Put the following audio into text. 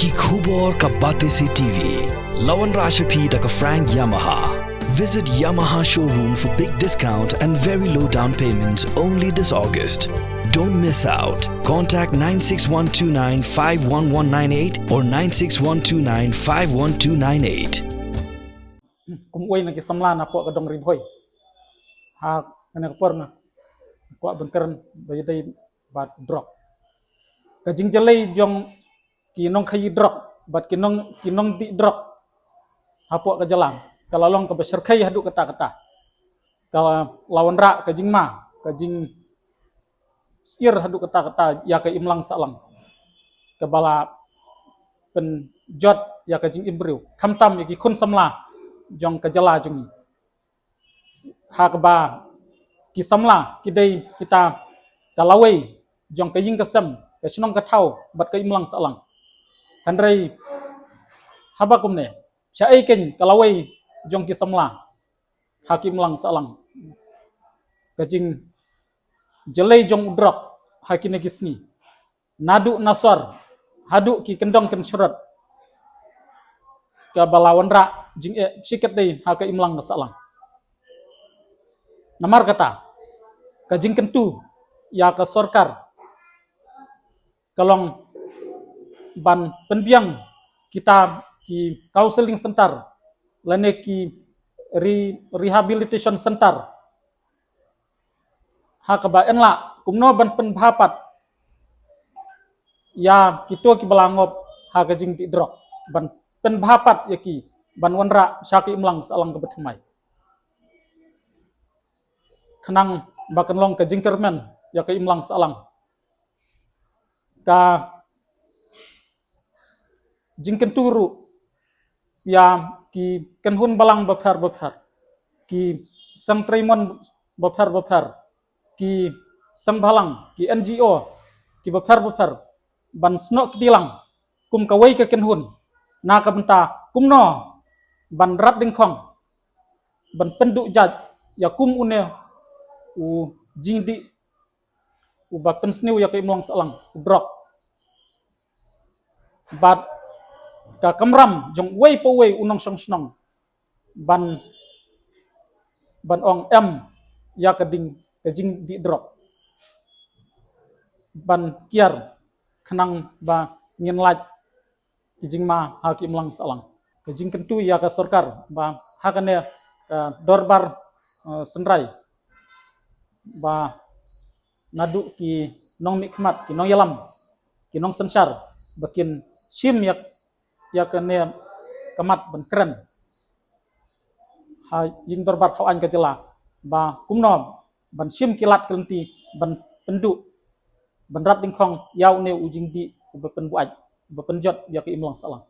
Ki khubor ka bate se TV. Lawan Rashapi da ka Frank Yamaha. Visit Yamaha showroom for big discount and very low down payments only this August. Don't miss out. Contact 96129-51198 or 96129-51298. Kumway na kisamla na po kadong ribhoy. Ha kanakapor na. Ko bengkeran bayaday bat drop. Kajing jalay jong kinong khayi drop bat kinong di drop. Hapo ka jalang. Kalalong ka beserkai hadu kata-kata. Kala lawan ra kajing ma, kajing sir hadu kata-kata ya ka imlang salang. Kabala pen jot ya kajing imbriu. Kamtam ya ki kun samla jong kajala jong. Hakba ki samla kidai kita kalawai jong kajing kasam kasinong katau bat ka imlang salang. Handrai habakum ne. Syai ken kalawai jong ki samla hakim lang salang kajing jelai jong udrak hakine kisni nadu nasar hadu ki kendong ken surat ka balawan ra jing sikat dei hakim lang salang namar kata kajing kentu ya ka sorkar kalong ban penbiang kita ki counseling center lane ki rehabilitation center hakaba enla kumno ban penbapat ya kito ki balangop hakajing ti drok ban penbapat yaki ban wanra syaki imlang salang kebetmai kenang bakan long kajing termen ya ka imlang salang ka jingken turu ya ki kenhun balang bapar ki sang trimon bapar ki sang balang ki NGO ki bapar ban snok tilang kum kawai ke kenhun na ka benta kumno ban rat dingkong ban penduk jaj ya kum une u jingdi u bapen sniu ya ke imlang salang drop bat ka kamram jong wei po wei unong song snong ban ong em ya kading kajing di drop ban kiar kenang ba ngin laj kijing ma hakim lang salang kajing kentu ya ka sorkar ba hakane dorbar senrai ba nadu ki nong nikmat ki nong yalam ki nong sensar bakin sim ya kene kamat ban keren ha jing dorbat thawan ka jela ba kumnom ban sim kilat kelenti ban pendu ban rat dingkong yau ne ujing di bepen buaj bepen jot ya ke imlang salang